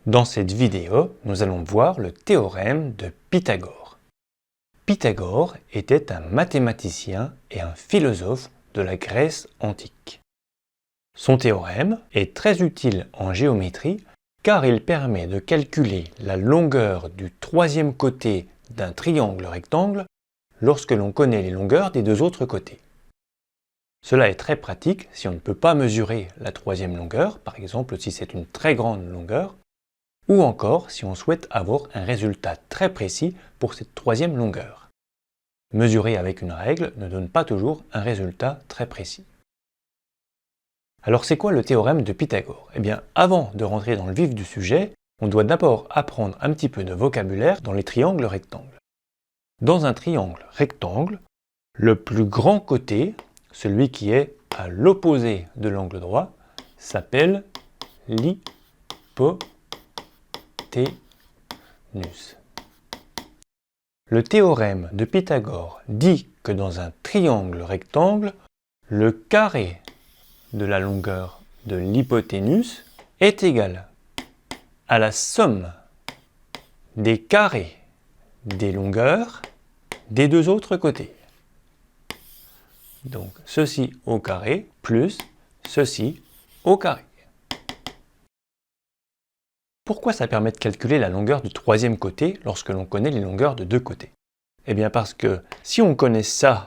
Dans cette vidéo, nous allons voir le théorème de Pythagore. Pythagore était un mathématicien et un philosophe de la Grèce antique. Son théorème est très utile en géométrie car il permet de calculer la longueur du troisième côté d'un triangle rectangle lorsque l'on connaît les longueurs des deux autres côtés. Cela est très pratique si on ne peut pas mesurer la troisième longueur, par exemple si c'est une très grande longueur, ou encore si on souhaite avoir un résultat très précis pour cette troisième longueur. Mesurer avec une règle ne donne pas toujours un résultat très précis. Alors c'est quoi le théorème de Pythagore? Eh bien, avant de rentrer dans le vif du sujet, on doit d'abord apprendre un petit peu de vocabulaire dans les triangles rectangles. Dans un triangle rectangle, le plus grand côté, celui qui est à l'opposé de l'angle droit, s'appelle l'hypoténuse. Le théorème de Pythagore dit que dans un triangle rectangle, le carré de la longueur de l'hypoténuse est égal à la somme des carrés des longueurs des deux autres côtés. Donc ceci au carré plus ceci au carré. Pourquoi ça permet de calculer la longueur du troisième côté lorsque l'on connaît les longueurs de deux côtés? Eh bien parce que si on connaît ça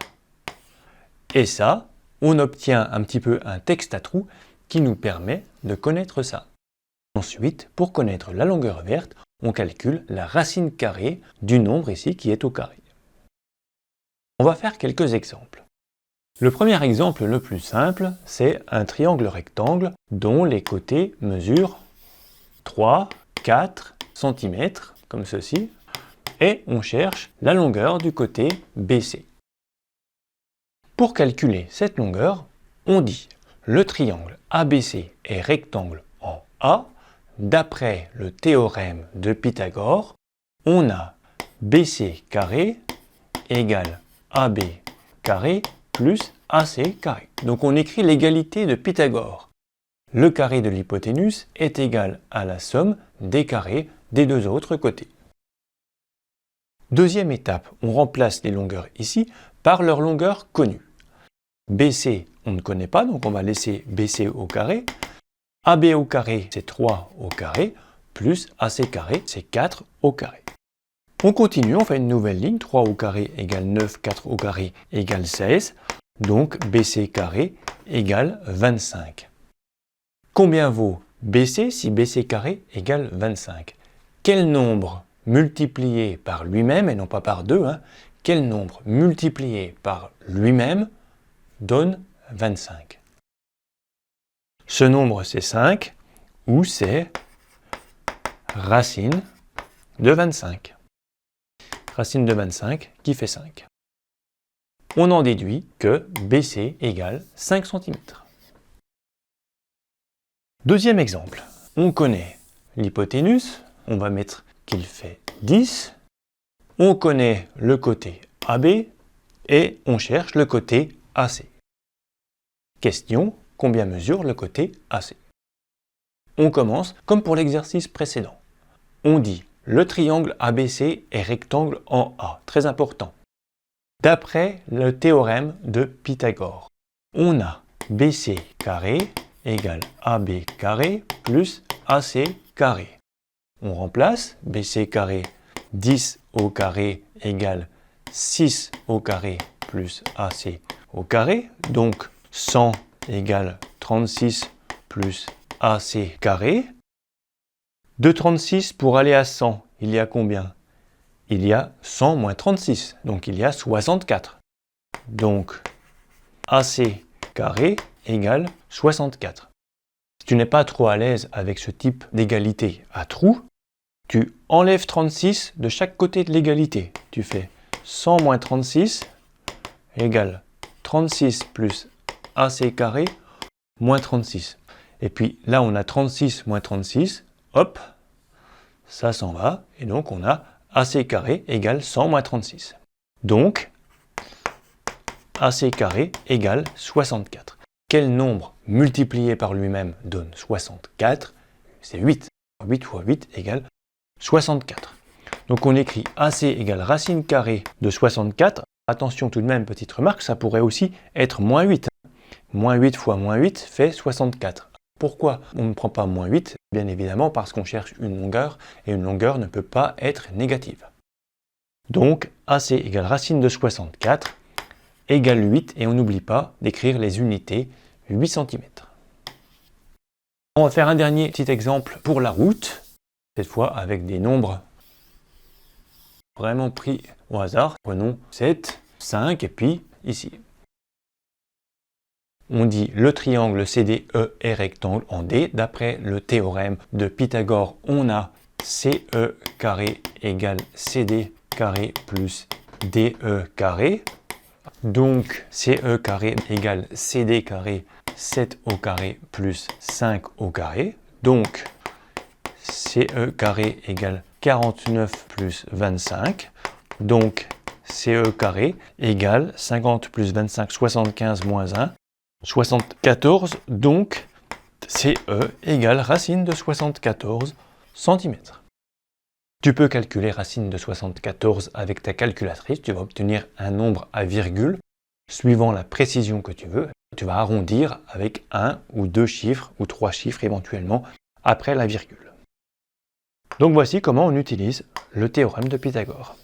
et ça, on obtient un petit peu un texte à trous qui nous permet de connaître ça. Ensuite, pour connaître la longueur verte, on calcule la racine carrée du nombre ici qui est au carré. On va faire quelques exemples. Le premier exemple le plus simple, c'est un triangle rectangle dont les côtés mesurent 3, 4 cm, comme ceci, et on cherche la longueur du côté BC. Pour calculer cette longueur, on dit le triangle ABC est rectangle en A. D'après le théorème de Pythagore, on a BC carré égale AB carré plus AC carré. Donc on écrit l'égalité de Pythagore. Le carré de l'hypoténuse est égal à la somme des carrés des deux autres côtés. Deuxième étape, on remplace les longueurs ici par leur longueur connue. BC, on ne connaît pas, donc on va laisser BC au carré. AB au carré, c'est 3 au carré, plus AC carré, c'est 4 au carré. On continue, on fait une nouvelle ligne, 3 au carré égale 9, 4 au carré égale 16, donc BC carré égale 25. Combien vaut BC si BC carré égale 25? Quel nombre multiplié par lui-même, et non pas par 2, quel nombre multiplié par lui-même donne 25? Ce nombre c'est 5, ou c'est racine de 25. Racine de 25 qui fait 5. On en déduit que BC égale 5 cm. Deuxième exemple, on connaît l'hypoténuse, on va mettre qu'il fait 10. On connaît le côté AB et on cherche le côté AC. Question, combien mesure le côté AC? On commence comme pour l'exercice précédent. On dit le triangle ABC est rectangle en A. Très important. D'après le théorème de Pythagore, on a BC carré égale AB carré plus AC carré. On remplace BC carré 10 au carré égale 6 au carré plus AC au carré. Donc 100 égale 36 plus AC carré. De 36 pour aller à 100, il y a combien? Il y a 100 moins 36, donc il y a 64. Donc AC carré égale 64. Si tu n'es pas trop à l'aise avec ce type d'égalité à trous, tu enlèves 36 de chaque côté de l'égalité. Tu fais 100 moins 36 égale 36 plus AC carré moins 36. Et puis là, on a 36 moins 36, hop, ça s'en va, et donc on a AC carré égale 100 moins 36. Donc, AC carré égale 64. Quel nombre multiplié par lui-même donne 64? C'est 8. 8 fois 8 égale 64. Donc on écrit AC égale racine carrée de 64. Attention tout de même, petite remarque, ça pourrait aussi être moins 8. Moins 8 fois moins 8 fait 64. Pourquoi on ne prend pas moins 8? Bien évidemment parce qu'on cherche une longueur, et une longueur ne peut pas être négative. Donc AC égale racine de 64 égale 8, et on n'oublie pas d'écrire les unités 8 cm. On va faire un dernier petit exemple pour la route, cette fois avec des nombres vraiment pris au hasard. Prenons 7, 5 et puis ici. On dit le triangle CDE est rectangle en D. D'après le théorème de Pythagore, on a CE carré égale CD carré plus DE carré. Donc CE carré égale CD carré 7 au carré plus 5 au carré. Donc CE carré égale 49 plus 25. Donc CE carré égale 50 plus 25, 75 moins 1, 74. Donc CE égale racine de 74 cm. Tu peux calculer racine de 74 avec ta calculatrice. Tu vas obtenir un nombre à virgule. Suivant la précision que tu veux, tu vas arrondir avec 1 ou 2 chiffres ou 3 chiffres éventuellement après la virgule. Donc voici comment on utilise le théorème de Pythagore.